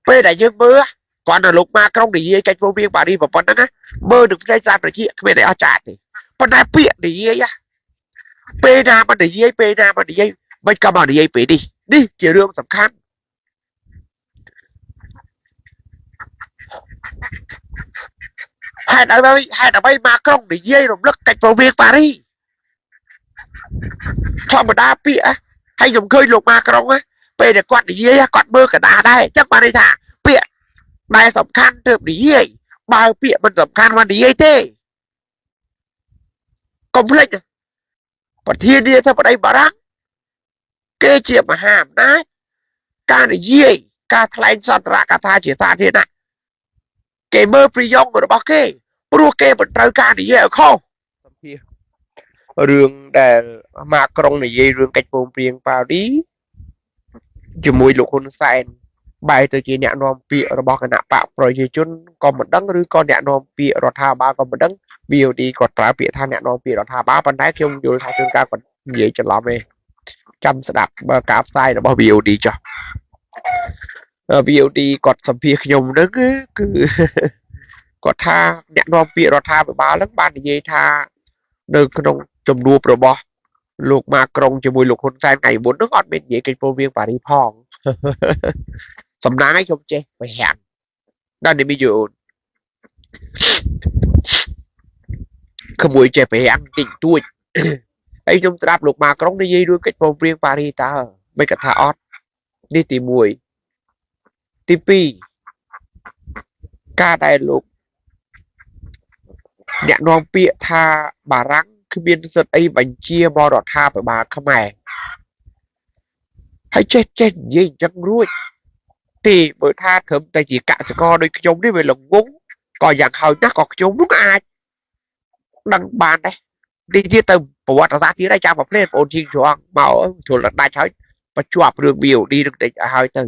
ពេលដែលយើងមើលគាត់នៅលោកម៉ាក្រុងនិយាយកិច្ចព្រមព្រៀងប៉ារីសប៉ុណ្ណឹងណាមើលនឹងផ្នែកសារប្រជាគ្មានអីអស់ចាតទេប៉ុន្តែពាក្យនិយាយពេលណាមិននិយាយពេលណាមិននិយាយមិនក៏មកនិយាយពេលនេះជារឿងសំខាន់ហេតុអ្វីម៉ាក្រុងនិយាយរំលឹកកិច្ចព្រមព្រៀងប៉ារីសធម្មតាពាក្យហើយខ្ញុំឃើញលោកម៉ាក្រុងពេលដែលគាត់និយាយគាត់មើលកណ្ដាស់ដែរអញ្ចឹងបានន័យថាពាក្យដែលសំខាន់ទើបនិយាយបើពាក្យមិនសំខាន់មិននិយាយទេកុំភ្លេចប្រធានាធិបតីបារាំងគេជាមហាអំណាចការនិយាយការថ្លែងសន្ទរកថាជាសាធារណៈគេមើលប្រយោគរបស់គេព្រោះគេមិនត្រូវការនិយាយឲ្យខុសសម្ភាររឿងដែលម៉ាក្រុងនិយាយរឿងកិច្ចព្រមព្រៀងប៉ារីសជាមួយលោកហ៊ុនសែនបែរទៅជាអ្នកនាំពាក្យរបស់គណៈបកប្រជាជនក៏មិនដឹងឬក៏អ្នកនាំពាក្យរដ្ឋាភិបាលក៏មិនដឹង VOD គាត់ប្រើពាក្យថាអ្នកនាំពាក្យរដ្ឋាភិបាលប៉ុន្តែខ្ញុំយល់ថាជួនកាលគាត់និយាយច្រឡំទេចាំស្ដាប់ការផ្សាយរបស់ VOD ចុះ VOD គាត់សម្ភាសខ្ញុំហ្នឹងគឺគាត់ថាអ្នកនាំពាក្យរដ្ឋាភិបាលហ្នឹងបាននិយាយថានៅក្នុងជំនួបរបស់លោកម៉ាក្រុងជាមួយលោកហ៊ុនសែនថ្ងៃមុនហ្នឹងអត់មាននិយាយកិច្ចព្រមព្រៀងប៉ារីសផងសំណាងឲ្យខ្ញុំចេះបរិហាំដល់នេះមានយល់ក្មួយចេះបរិហាំតិចតួចហើយខ្ញុំស្ដាប់លោកម៉ាក្រុងនិយាយរឿងកិច្ចព្រមព្រៀងប៉ារីសតើមិនគាត់ថាអត់នេះទី1ទី2ការដែលលោកអ្នកនាំពាក្យថាបារាំងគ្មានសិទ្ធិអីបញ្ជាបរដ្ឋាភិបាលខ្មែរហើយចេះនិយាយអញ្ចឹងរួចទីបើថាត្រឹមតែជាកសិករដូចខ្ញុំនេះវាល្ងងក៏យ៉ាងហោចណាស់ក៏ខ្ញុំនោះអាចដឹងបានដែរទីទៀតទៅប្រវត្តិសាស្ត្រទៀតហើយចាំមកភ្លេតបងអូនជីងជ្រងមកជ្រុលដាច់ហើយបញ្ជាប់រឿង VOD នឹងតិចឲ្យហើយទៅ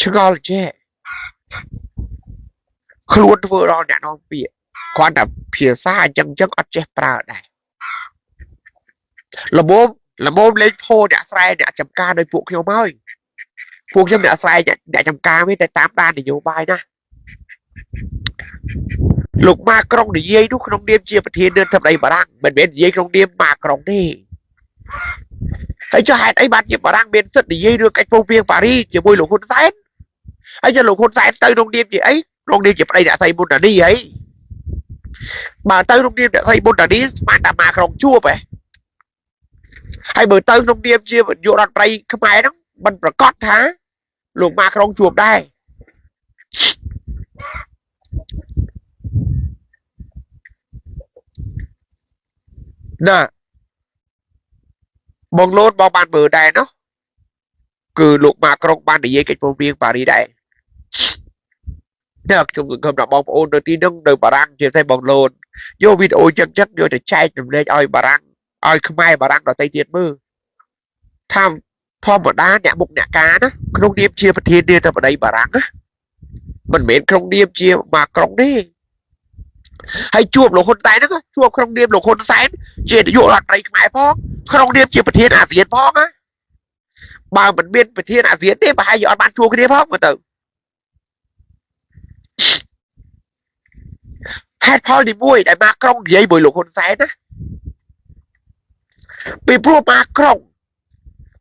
ឆ្ងល់ចេះខ្លួនធ្វើដល់អ្នកនាំពាក្យគាត់តែភាសាអញ្ចឹងអត់ចេះប្រើដែរល្មមលេងផោអ្នកស្រែអ្នកចំការដោយពួកខ្ញុំហើយពួកខ្ញុំអ្នកស្រែអ្នកចំការវិញតែតាមដាននយោបាយណាលោកម៉ាក្រុងនិយាយនោះក្នុងនាមជាប្រធាននាយកដ្ឋានបារាំងមិនមែននិយាយក្នុងនាមម៉ាក្រុងទេហើយចុះហេតុអីបានជាបារាំងមានសិទ្ធិនិយាយរឿងកិច្ចព្រមព្រៀងប៉ារីសជាមួយលោកហ៊ុនសែនហើយចុះលោកហ៊ុនសែនទៅក្នុងនាមជាអីក្នុងនាមជាប្តីអ្នកស្រីមុនតានីហីបើទៅក្នុងនាមអ្នកស្រីមុនតានីស្មានតែម៉ាក្រុងជួបហើយបើទៅក្នុងនាមជានាយករដ្ឋមន្ត្រីខ្មែរហ្នឹងមិនប្រកាសថាលោកម៉ាក្រុងជួបដែរណាបងលូនបងបានមើលដែរនោះគឺលោកម៉ាក្រុងបាននិយាយកិច្ចព្រមព្រៀងប៉ារីសដែរតែខ្ញុំសង្ឃឹមថាបងប្អូននៅទីនោះនៅបារាំងជាតែបងលូនយកវីដេអូចឹងយកទៅចែករំលែកឲ្យបារាំងឲ្យខ្មែរបារាំងដទៃទៀតមើលថាធម្មតាអ្នកមុខអ្នកការណាក្នុងនាមជាប្រធាននាយកដ្ឋានបារាំងណាមិនមែនក្នុងនាមជាម៉ាក្រុងទេហើយជួបលោកហ៊ុនសែនហ្នឹងជួបក្នុងនាមលោកហ៊ុនសែនជានាយករដ្ឋមន្ត្រីខ្មែរផងក្នុងនាមជាប្រធានអាស៊ានផងណាបើមិនមានប្រធានអាស៊ានទេប្រហែលជាអត់បានជួបគ្នាផងមើលទៅហេតុផលទី1ដែលម៉ាក្រុងនិយាយមួយលោកហ៊ុនសែនណាពីព្រោះម៉ាក្រុង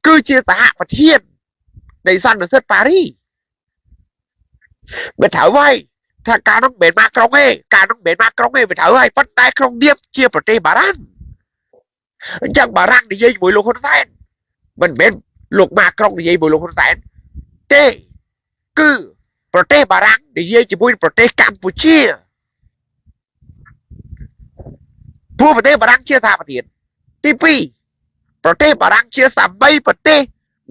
គឺជាសហប្រធាននៃសន្និសីទប៉ារីសមិនត្រូវហើយថាការនោះមិនមែនម៉ាក្រុងទេការនោះមិនមែនម៉ាក្រុងទេមិនត្រូវហើយប៉ុន្តែក្នុងនាមជាប្រទេសបារាំងអញ្ចឹងបារាំងនិយាយជាមួយលោកហ៊ុនសែនមិនមែនលោកម៉ាក្រុងនិយាយជាមួយលោកហ៊ុនសែនទេគឺប្រទេសបារាំងនិយាយជាមួយប្រទេសកម្ពុជាព្រោះប្រទេសបារាំងជាសហប្រធានទី2ប្រទេសបារាំងជាសមីប្រទេស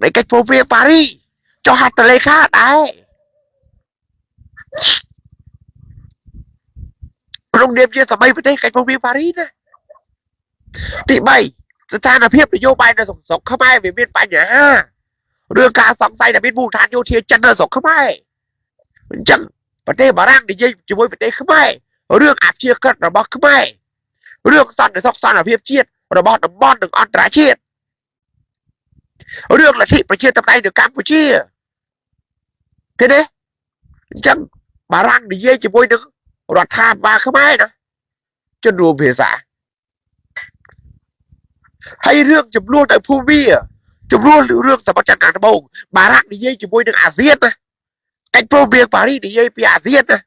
នៃកិច្ចព្រមព្រៀងប៉ារីសចុះហត្ថលេខាដែរក្នុងនាមជាសមីប្រទេសកិច្ចព្រមព្រៀងប៉ារីសណាទី3ស្ថានភាពនយោបាយនៅស្រុកខ្មែរវាមានបញ្ហារឿងការសង្ស័យថាមានមូលដ្ឋានយោធាចិននៅស្រុកខ្មែរអញ្ចឹងប្រទេសបារាំងនិយាយជាមួយប្រទេសខ្មែររឿងអភិក្រិតរបស់ខ្មែររឿងសន្តិសុខសន្តិភាពជាតិរបស់តំបន់និងអន្តរជាតិរឿងលទ្ធិប្រជាធិបតេយ្យនៅកម្ពុជា Thế đấy, chẳng bà răng đi dây chỉ bôi đứng, rồi tham bà không ai nữa, chân rùa về giả. Hay rương chụp luôn tại Phu Vi à, chụp luôn rương sao mà chẳng càng bầu, bà răng đi dây chỉ bôi đứng ASEAN à, cách pro viên Paris đi dây phía ASEAN à,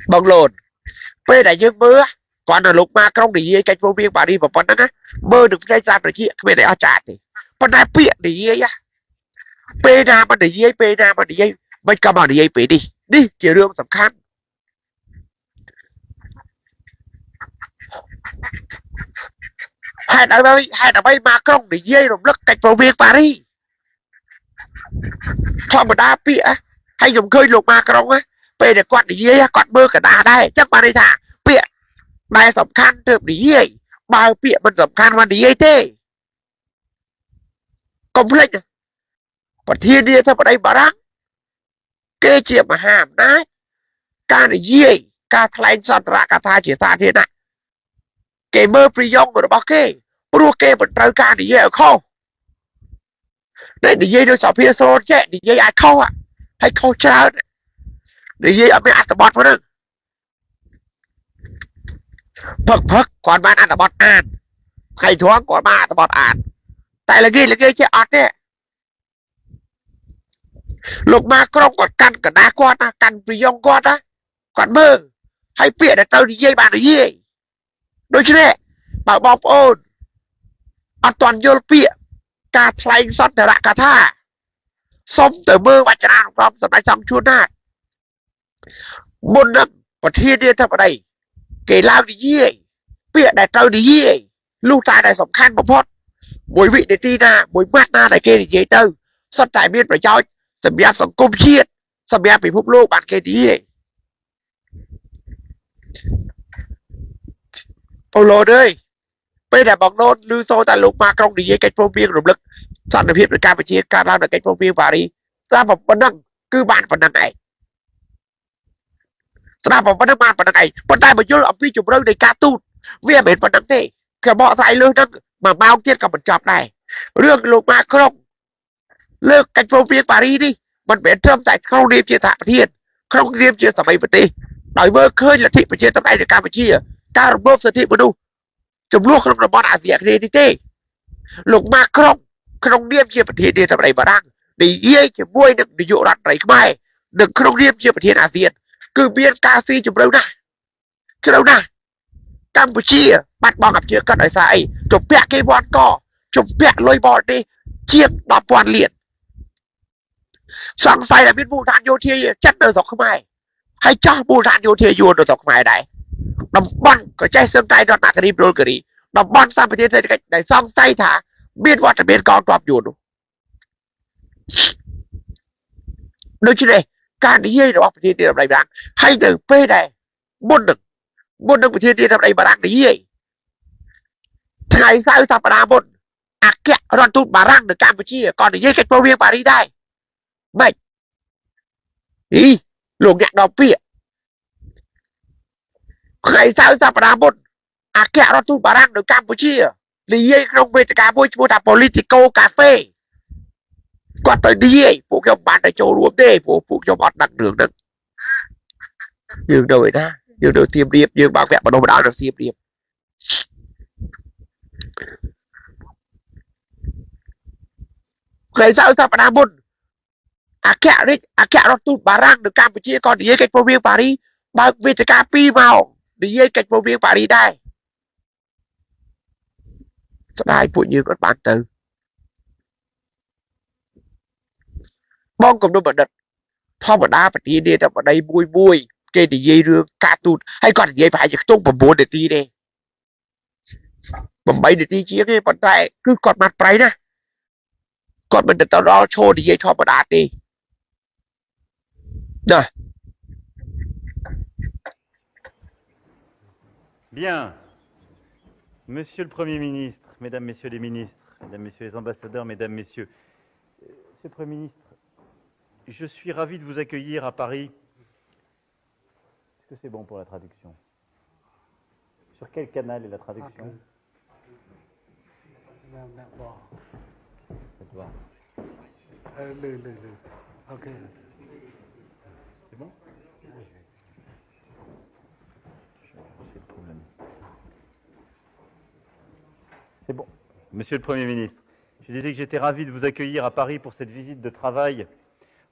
bằng lồn, về đại dương mưa, còn là lúc mà không đi dây cách pro viên Paris và bọn nó mơ được ra ra rồi chị, về đại trả thì, bọn nó bịa đi dây á, bê ra mà đi dây, bê ra mà đi dây, mấy cầm mà đi dây bê đi chỉ rương sầm khăn. Hai đã bay Macron để dây rồi lắc cách vào việc Paris thọ mà đa bịa hay dùng khơi lục Macron á về để quạt để dây quạt mơ cả đà đây chắc mà đây thả bịa này sầm khăn được để dây bao bịa mình sầm khăn mà để dây thế complex và thiên địa sao ở đây bảo rằng kê chia mà hàm đấy ca để dây ca thay sọt ra ca thay chỉ ta thế này kê mơ priyong rồi bao kê pro kê mình trời ca để dây ở khâu để dây đôi sọ phía sau chứ để dây ai khâu à hay khâu trơn để dây ở bên ăn bọt vào đó phật còn bạn ăn bọt ăn hay thoáng còn bạn ăn bọt ăn tại là ghê chứ ọt đấy lúc mà không còn căn cả đá con á căn priyong con á còn mơ hay bịa để tao đi dây bạn đi dây đôi chứ đấy bảo bọc ôn an toàn vô bịa cả thay sót để lại cả tha sống từ mơ và chả nào không sắp lại xong chuột nát một năm và thiên địa thập ở đây kể lao đi dây bịa để tao đi dây lưu tài này sòng khăn một phút mỗi vị để ti na mỗi mắt na này kia thì dây tao sót tài miên phải cho sầm bia sòng công chiết sầm bia bị phúc lô bạn kia đi Paulo ơi bây giờ bằng nôn lưu sâu tại lục mà không đi dây cách phong viên rộng lực sẵn được hiệp được Campuchia ca lao được cách phong viên Paris ra một vấn năng cứ bạn phần năng này ra một vấn năng bạn phần năng này phần tay mà vô là phi chụp rơi đầy ca tu vì bên phần năng thế cái bỏ thay lương năng mà bao tiết cả một chọc này rương lục mà không lương cách phong viên Paris đi mình biết trâm tại không điệp chia thả thiên không điệp chia thả bảy vật đi nói mơ khơi là thị phải chia tầm này được Campuchia ca rộng lốp sở thị mà đu chụp luôn không là bọn ASEAN này đi thế lục mà không điệp chiaประเทศเดียวทำอะไรมาดังในเยี่ยจะบ้วยหนึ่งในโยรัดไหนก็ไม่หนึ่งkhông điệp chiaประเทศอาเซียนคือเบียนกาซีจุดเร็วนะจุดเร็วนะกัมพูชีบัดบองกับเชื่อกันไอ้สายจบแปะกี่บอลก็จบแปะลอยบอลนี่เชียงดอกบอลเหรียญสังไฟแต่เป็นบูทานโยเทียจัดเดินสองเข้ามาให้เจ้าบูทานโยเทียโยนเดินสองเข้ามาได้ดำบอลก็ใจเสื่อมใจดอนหนักกระดิ่งโดนกระดิ่งดำบอลสร้างประเทศไทยได้ซ่องไส้ถาเบียนวัดเบียนกองกรอบอยู่โดยเฉพาะการที่เราประเทศที่ทำไรบ้างให้หนึ่งเป้ได้บนหนึ่งประเทศที่ทำไรบ้างนี่ไทยสร้างสถาปนาบนอักเกะรันทุนบารังหนึ่งการประเทศก่อนที่จะโปรเวียงปารีได้ไม่นี่หลวงเนี่ยดอกเปี้ยไทยสร้างสถาปนาบนอักเกะรันทุนบารังหนึ่งการประเทศหรือยังลงไปจากการพูดพูดทาง political cafeก็ตอนนี้พวกเจ้าบ้านในโจรวมได้พวกเจ้าบ้านดังเดืองนั้นยืนโดยนะยืนโดยเทียมเรียบยืนบางแบบมาโดนดาวเทียมเรียบเคยเศร้าสัปดาห์บนอาแกะริกอาแกะรถตู้บารังหรือการไปเชี่ยก่อนดีเกันโปรเวียงปารีบางวิจการปีเมาดีเกันโปรเวียงปารีได้สบายปุ่นยืนรถบ้านตื่นบ้องกับโดนบัดดัดพ่อบัดดาปฏิเดียแต่บัดใดบุยเกดีเยเรื่องการ์ตูนให้ก่อนเยไปจากต้องผมโบนเดตีเด้ผมไปเดตีเชี่ยเนี่ยปัจจัยคือกอดมัดไปนะกอดมันเดตรอโชว์ดีเยชอบบัดดาตีนะ Bien. Monsieur le Premier ministre, Mesdames, Messieurs les ministres, Mesdames, Messieurs les ambassadeurs, Mesdames, Messieurs, Monsieur le Premier ministre, je suis ravi de vous accueillir à Paris. Est-ce que c'est bon pour la traduction? Sur quel canal est la traduction? Ok. C'est bon? C'est bon. Monsieur le Premier ministre, je disais que j'étais ravi de vous accueillir à Paris pour cette visite de travail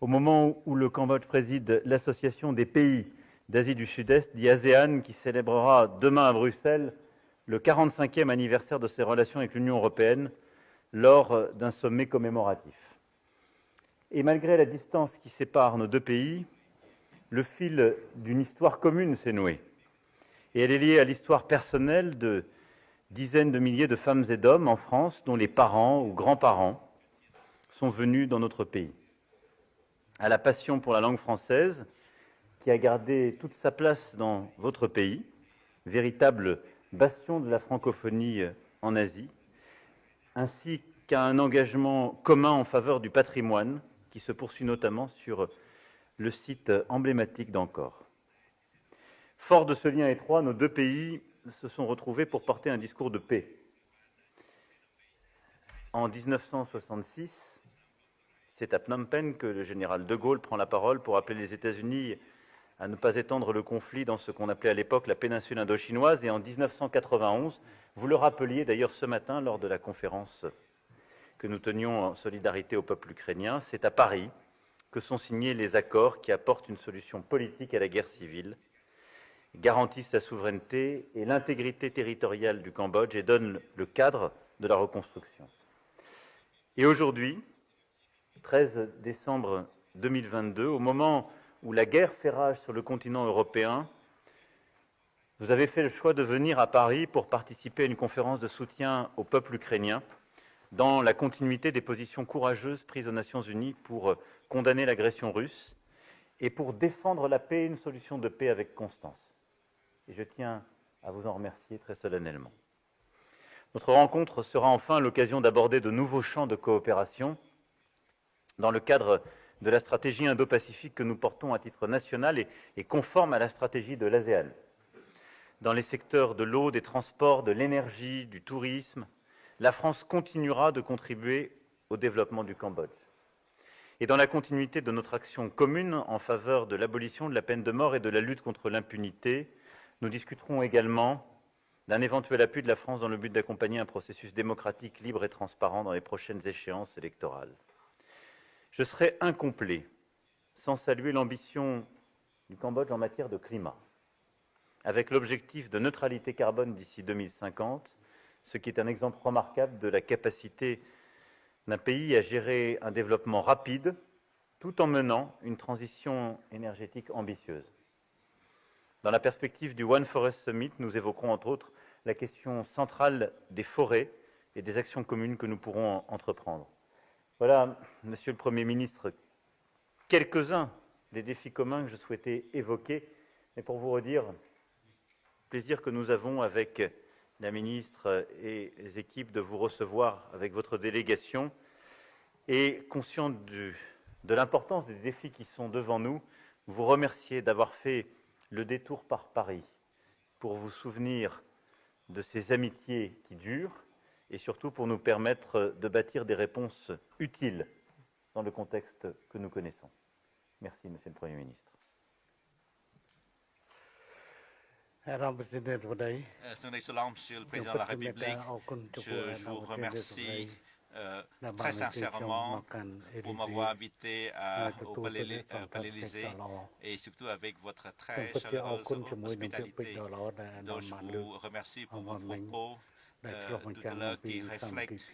au moment où le Cambodge préside l'Association des pays d'Asie du Sud-Est, dit ASEAN, qui célébrera demain à Bruxelles le 45e anniversaire de ses relations avec l'Union européenne lors d'un sommet commémoratif. Et malgré la distance qui sépare nos deux pays, le fil d'une histoire commune s'est noué. Et elle est liée à l'histoire personnelle de dizaines de milliers de femmes et d'hommes en France dont les parents ou grands-parents sont venus dans notre pays. À la passion pour la langue française, qui a gardé toute sa place dans votre pays, véritable bastion de la francophonie en Asie, ainsi qu'à un engagement commun en faveur du patrimoine, qui se poursuit notamment sur le site emblématique d'Angkor. Fort de ce lien étroit, nos deux pays se sont retrouvés pour porter un discours de paix. En 1966, c'est à Phnom Penh que le général de Gaulle prend la parole pour appeler les États-Unis à ne pas étendre le conflit dans ce qu'on appelait à l'époque la péninsule indochinoise. Et en 1991, vous le rappeliez d'ailleurs ce matin lors de la conférence que nous tenions en solidarité au peuple ukrainien, c'est à Paris que sont signés les accords qui apportent une solution politique à la guerre civile, garantissent la souveraineté et l'intégrité territoriale du Cambodge et donnent le cadre de la reconstruction. Et aujourd'hui, 13 décembre 2022, au moment où la guerre fait rage sur le continent européen, vous avez fait le choix de venir à Paris pour participer à une conférence de soutien au peuple ukrainien, dans la continuité des positions courageuses prises aux Nations Unies pour condamner l'agression russe et pour défendre la paix et une solution de paix avec constance. Et je tiens à vous en remercier très solennellement. Notre rencontre sera enfin l'occasion d'aborder de nouveaux champs de coopération dans le cadre de la stratégie Indo-Pacifique que nous portons à titre national et conforme à la stratégie de l'ASEAN. Dans les secteurs de l'eau, des transports, de l'énergie, du tourisme, la France continuera de contribuer au développement du Cambodge. Et dans la continuité de notre action commune en faveur de l'abolition de la peine de mort et de la lutte contre l'impunité, nous discuterons également d'un éventuel appui de la France dans le but d'accompagner un processus démocratique libre et transparent dans les prochaines échéances électorales. Je serais incomplet sans saluer l'ambition du Cambodge en matière de climat, avec l'objectif de neutralité carbone d'ici 2050, ce qui est un exemple remarquable de la capacité d'un pays à gérer un développement rapide, tout en menant une transition énergétique ambitieuse. Dans la perspective du One Forest Summit, nous évoquerons entre autres la question centrale des forêts et des actions communes que nous pourrons entreprendre. Voilà, Monsieur le Premier ministre, quelques-uns des défis communs que je souhaitais évoquer, mais pour vous redire le plaisir que nous avons avec la ministre et les équipes de vous recevoir avec votre délégation et conscient de l'importance des défis qui sont devant nous, vous remercier d'avoir fait le détour par Paris pour vous souvenir de ces amitiés qui durent et surtout pour nous permettre de bâtir des réponses utiles dans le contexte que nous connaissons. Merci, Monsieur le Premier ministre. Son Excellence, Monsieur le Président de la République, je vous remercie très sincèrement pour m'avoir invité au Palais Élysée et surtout avec votre très chaleureuse hospitalité. Donc je vous remercie pour vos propos tout à l'heure qui reflètent,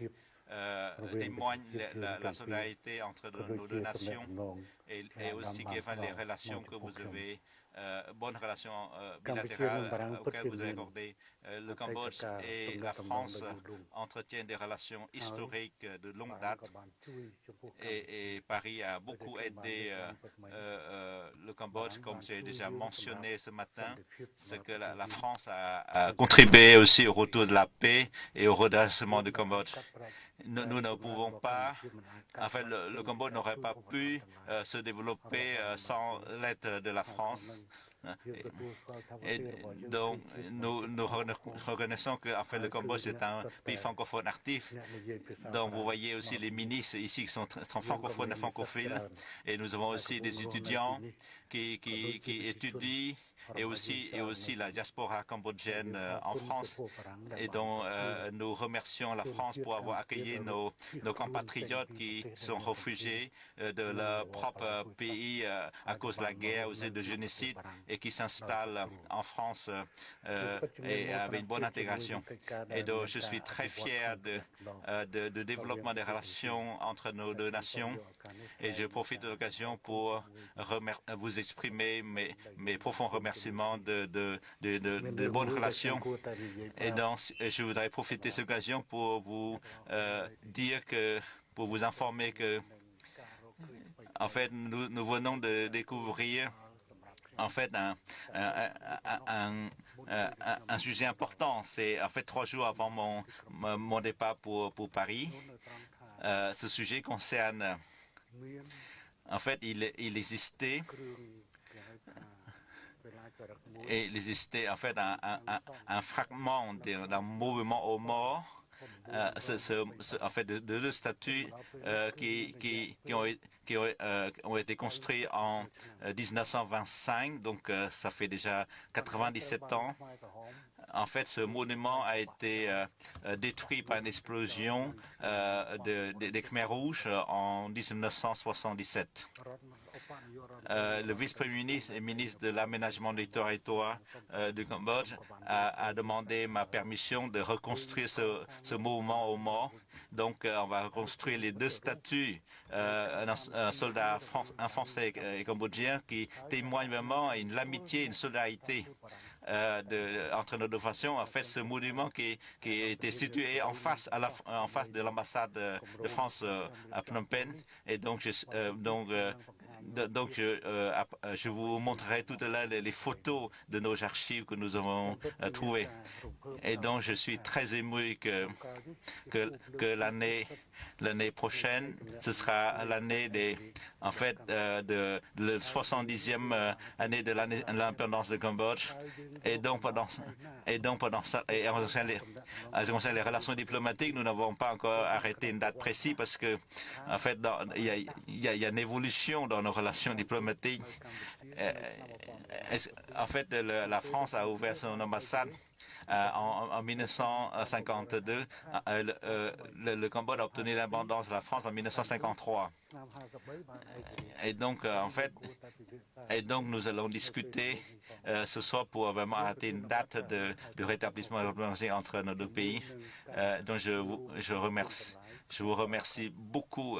témoignent la solidarité entre nos deux nations et aussi qui évoquent les relations que vous avez, bonnes relations bilatérales auxquelles vous avez accordé. Le Cambodge et la France entretiennent des relations historiques de longue date et Paris a beaucoup aidé le Cambodge, comme j'ai déjà mentionné ce matin, c'est que la France a contribué aussi au retour de la paix et au redressement du Cambodge. Nous ne pouvons pas, en fait, le Cambodge n'aurait pas pu se développer sans l'aide de la France. Et donc, nous reconnaissons que en fait, le Cambodge est un pays francophone actif. Donc, vous voyez aussi les ministres ici qui sont francophones et francophiles. Et nous avons aussi des étudiants qui étudient et aussi la diaspora cambodgienne en France. Et donc, nous remercions la France pour avoir accueilli nos compatriotes qui sont réfugiés de leur propre pays à cause de la guerre, aussi de génocide, et qui s'installent en France et avec une bonne intégration. Et donc, je suis très fier de développement des relations entre nos deux nations. Et je profite de l'occasion pour vous exprimer mes profonds remerciements de bonnes relations. Et donc, je voudrais profiter de cette occasion pour vous pour vous informer que, en fait, nous venons de découvrir, en fait, un sujet important. C'est, en fait, 3 jours avant mon départ pour Paris. Ce sujet concerne, en fait, il existait en fait un fragment d'un mouvement aux morts, en fait de 2 statues qui ont été construits en 1925, donc ça fait déjà 97 ans. En fait, ce monument a été détruit par une explosion des Khmers rouges en 1977. Le vice-premier ministre et ministre de l'aménagement du territoire du Cambodge a demandé ma permission de reconstruire ce mouvement aux morts. Donc, on va reconstruire les 2 statues, un soldat français et cambodgien qui témoignent vraiment une l'amitié, une solidarité entre nos 2 nations. En fait, ce monument qui était situé en face de l'ambassade de France à Phnom Penh. Et donc, je vous montrerai tout à l'heure les photos de nos archives que nous avons trouvées. Et donc, je suis très ému que l'année prochaine, ce sera l'année en fait, de la 70e année de l'indépendance du Cambodge. Et donc, pendant ça, et en ce qui concerne les relations diplomatiques, nous n'avons pas encore arrêté une date précise parce que, en fait, il y a une évolution dans nos relations diplomatiques. En fait, la France a ouvert son ambassade en 1952. Le Cambodge a obtenu l'indépendance de la France en 1953. Et donc, en fait, nous allons discuter ce soir pour vraiment arrêter une date de rétablissement de la diplomatie entre nos 2 pays. Donc, je vous remercie beaucoup,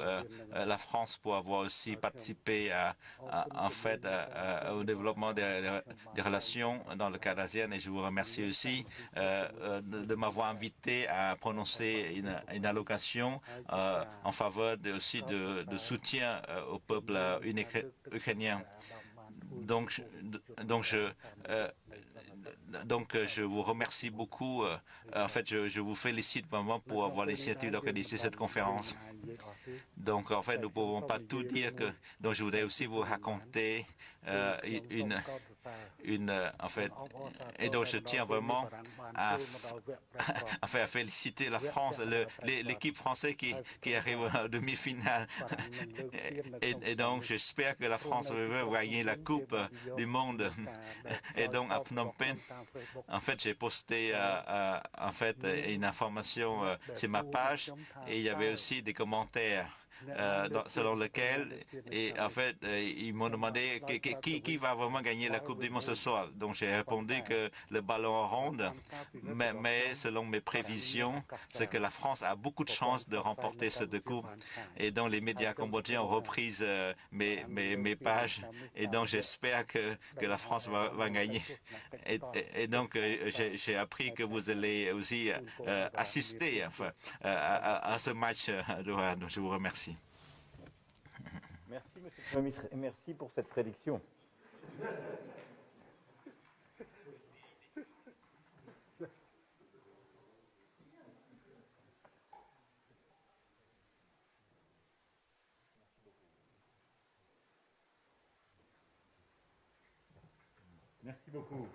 la France, pour avoir aussi participé en fait, au développement des relations dans le cadre ASEAN. Et je vous remercie aussi de m'avoir invité à prononcer une allocation en faveur aussi de soutien au peuple ukrainien. Donc, je vous remercie beaucoup. En fait, je vous félicite vraiment pour avoir l'initiative d'organiser cette conférence. Donc, en fait, nous ne pouvons pas tout dire. Donc, je voudrais aussi vous raconter en fait, et donc je tiens vraiment à féliciter la France, l'équipe française qui arrive en demi-finale. Et donc, j'espère que la France va gagner la Coupe du Monde. Et donc, à Phnom Penh, en fait, j'ai posté en fait, une information sur ma page, et il y avait aussi des commentaires selon lequel, et en fait, ils m'ont demandé qui va vraiment gagner la Coupe du Monde ce soir. Donc, j'ai répondu que le ballon ronde, mais selon mes prévisions, c'est que la France a beaucoup de chances de remporter cette coupe. Et donc, les médias cambodgiens ont repris mes pages, et donc j'espère que la France va gagner. Et donc, j'ai appris que vous allez aussi assister à ce match. Donc, je vous remercie. Merci, Monsieur le Premier ministre, et merci pour cette prédiction. Merci beaucoup.